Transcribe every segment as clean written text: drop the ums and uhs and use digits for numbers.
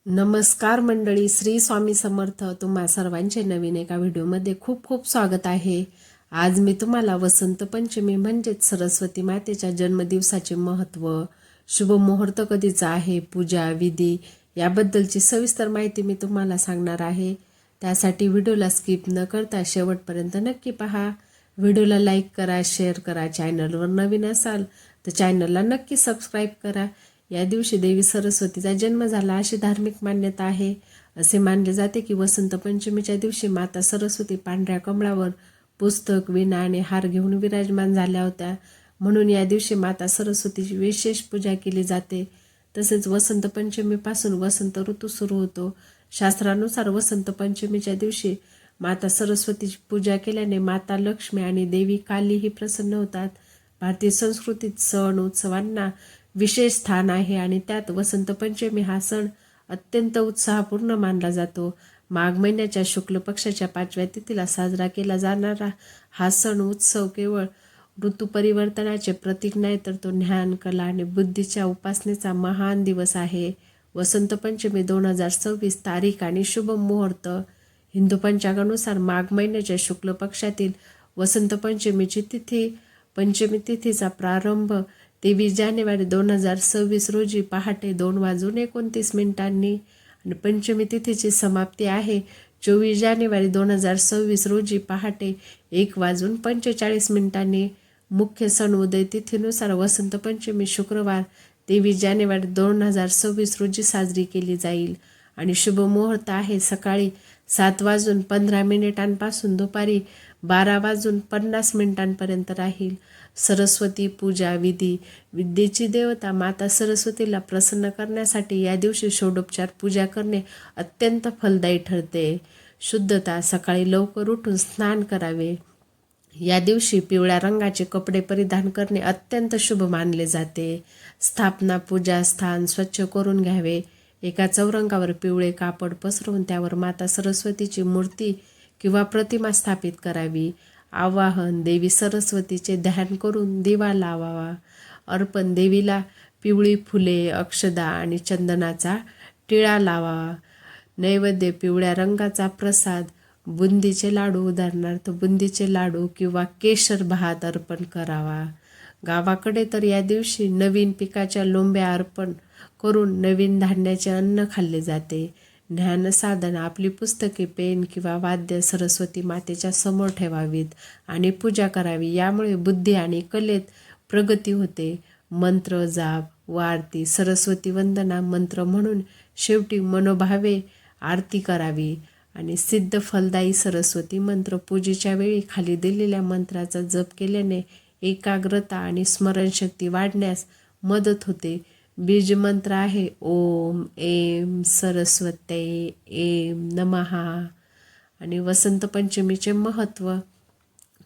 नमस्कार मंडळी, श्री स्वामी समर्थ. तुम्हा सर्वांचे नवीन एका व्हिडिओमध्ये खूप खूप स्वागत आहे. आज मी तुम्हाला वसंत पंचमी म्हणजेच सरस्वती मातेच्या जन्मदिवसाचे महत्त्व, शुभ मुहूर्त कधीचा आहे, पूजा विधी याबद्दलची सविस्तर माहिती मी तुम्हाला सांगणार आहे. त्यासाठी व्हिडिओला स्किप न करता शेवटपर्यंत नक्की पहा. व्हिडिओला लाईक करा, शेअर करा. चॅनलवर नवीन असाल तर चॅनलला नक्की सबस्क्राईब करा. या दिवशी देवी सरस्वतीचा जन्म झाला अशी धार्मिक मान्यता आहे. असे मानले जाते की वसंत पंचमीच्या दिवशी माता सरस्वती पांढऱ्या कमळावर पुस्तक, वीणा आणि हार घेऊन विराजमान झाल्या होत्या. म्हणून या दिवशी माता सरस्वतीची विशेष पूजा केली जाते. तसेच वसंत पंचमीपासून वसंत ऋतू सुरू होतो. शास्त्रानुसार वसंत पंचमीच्या दिवशी माता सरस्वतीची पूजा केल्याने माता लक्ष्मी आणि देवी कालीही प्रसन्न होतात. भारतीय संस्कृतीत सण उत्सवांना विशेष स्थान आहे आणि त्यात वसंत पंचमी हा सण अत्यंत उत्साहपूर्ण मानला जातो. माघ महिन्याच्या शुक्ल पक्षाच्या 5व्या तिथीला साजरा केला जाणारा हा सण उत्सव केवळ ऋतू परिवर्तनाचे प्रतीक नाही, तर तो ज्ञान, कला आणि बुद्धीच्या उपासनेचा महान दिवस आहे. वसंत पंचमी 2026 तारीख आणि शुभ मुहूर्त. हिंदू पंचांगानुसार माघ महिन्याच्या शुक्ल पक्षातील वसंत पंचमीची तिथी पंचमी तिथीचा प्रारंभ 23 जानेवारी 2026 रोजी पहाटे 2:29 आणि पंचमी तिथीची समाप्ती आहे 24 जानेवारी 2026 रोजी पहाटे 1:45 मुख्य सण उदय तिथीनुसार वसंत पंचमी शुक्रवार 23 जानेवारी 2026 रोजी साजरी केली जाईल आणि शुभ मुहूर्त आहे सकाळी 7:15 पासून दुपारी 12:50 राहील. सरस्वती पूजा विधी. विद्येची देवता माता सरस्वतीला प्रसन्न करण्यासाठी या दिवशी षोडोपचार पूजा करणे अत्यंत फलदायी ठरते. शुद्धता. सकाळी लवकर उठून स्नान करावे. या दिवशी पिवळ्या रंगाचे कपडे परिधान करणे अत्यंत शुभ मानले जाते. स्थापना. पूजा स्थान स्वच्छ करून घ्यावे. एका चौरंगावर पिवळे कापड पसरवून त्यावर माता सरस्वतीची मूर्ती किंवा प्रतिमा स्थापित करावी. आवाहन. देवी सरस्वतीचे ध्यान करून दिवा लावावा. अर्पण. देवीला पिवळी फुले, अक्षदा आणि चंदनाचा टिळा लावावा. नैवेद्य. पिवळ्या रंगाचा प्रसाद, बुंदीचे लाडू, उदाहरणार्थ बुंदीचे लाडू किंवा केशर भात अर्पण करावा. गावाकडे तर या दिवशी नवीन पिकाच्या लोंब्या अर्पण करून नवीन धान्याचे अन्न खाल्ले जाते. ज्ञानसाधन. आपली पुस्तके, पेन किंवा वाद्य सरस्वती मातेच्या समोर ठेवावीत आणि पूजा करावी. यामुळे बुद्धी आणि कलेत प्रगती होते. मंत्र जाप व आरती. सरस्वती वंदना मंत्र म्हणून शेवटी मनोभावे आरती करावी आणि सिद्ध फलदायी सरस्वती मंत्र. पूजेच्या वेळी खाली दिलेल्या मंत्राचा जप केल्याने एकाग्रता आणि स्मरणशक्ती वाढण्यास मदत होते. बीज मंत्र आहे ओम ऐं सरस्वते ऐं नमः. आणि वसंत पंचमीचे महत्त्व.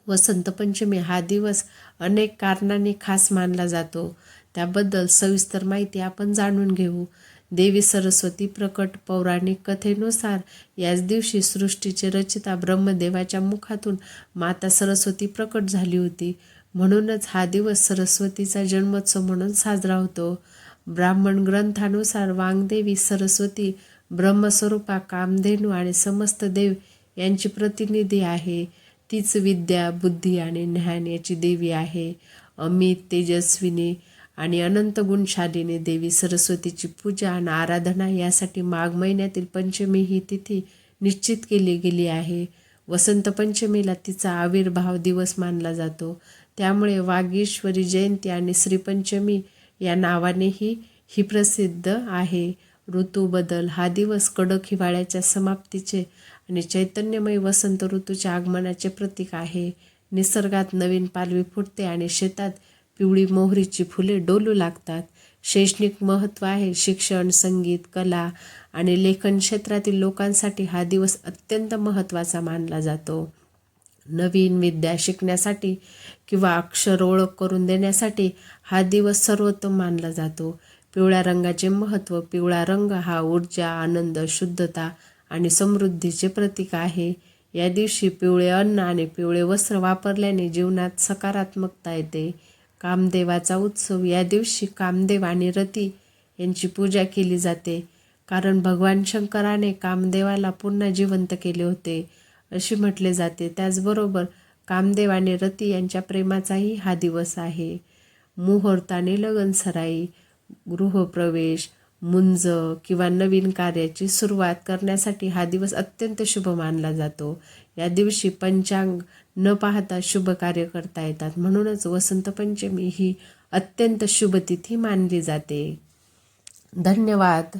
वसंत पंचमी हा दिवस अनेक कारणांनी खास मानला जातो. त्याबद्दल सविस्तर माहिती आपण जाणून घेऊ. देवी सरस्वती प्रकट. पौराणिक कथेनुसार याच दिवशी सृष्टीचे रचिता ब्रह्मदेवाच्या मुखातून माता सरस्वती प्रकट झाली होती. म्हणूनच हा दिवस सरस्वतीचा जन्मोत्सव म्हणून साजरा होतो. ब्राह्मण ग्रंथानुसार वाग्देवी सरस्वती ब्रह्मस्वरूपा, कामधेनू आणि समस्त देव यांची प्रतिनिधी आहे. तीच विद्या, बुद्धी आणि ज्ञान याची देवी आहे. अमित, तेजस्विनी आणि अनंत गुणशालिनी देवी सरस्वतीची पूजा आणि आराधना यासाठी माघ महिन्यातील पंचमी ही तिथी निश्चित केली गेली आहे. वसंत पंचमीला तिचा आविर्भाव दिवस मानला जातो. त्यामुळे वागीश्वरी जयंती आणि श्रीपंचमी या नावानेही ही प्रसिद्ध आहे. ऋतू बदल. हा दिवस कडक हिवाळ्याच्या समाप्तीचे आणि चैतन्यमय वसंत ऋतूच्या आगमनाचे प्रतीक आहे. निसर्गात नवीन पालवी फुटते आणि शेतात पिवळी मोहरीची फुले डोलू लागतात. शैक्षणिक महत्त्व आहे. शिक्षण, संगीत, कला आणि लेखन क्षेत्रातील लोकांसाठी हा दिवस अत्यंत महत्त्वाचा मानला जातो. नवीन विद्या शिकण्यासाठी किंवा अक्षर ओळख करून देण्यासाठी हा दिवस सर्वोत्तम मानला जातो. पिवळ्या रंगाचे महत्त्व. पिवळा रंग हा ऊर्जा, आनंद, शुद्धता आणि समृद्धीचे प्रतीक आहे. या दिवशी पिवळे अन्न आणि पिवळे वस्त्र वापरल्याने जीवनात सकारात्मकता येते. कामदेवाचा उत्सव. या दिवशी कामदेव आणि रती यांची पूजा केली जाते. कारण भगवान शंकराने कामदेवाला पुन्हा जिवंत केले होते अशी म्हटले जाते. त्याचबरोबर कामदेव आणि रती यांच्या प्रेमाचाही हा दिवस आहे. मुहूर्ताने लगनसराई, गृहप्रवेश, मुंज किंवा नवीन कार्याची सुरुवात करण्यासाठी हा दिवस अत्यंत शुभ मानला जातो. या दिवशी पंचांग न पाहता शुभ कार्य करता येतात. म्हणूनच वसंत पंचमी ही अत्यंत शुभ तिथी मानली जाते. धन्यवाद.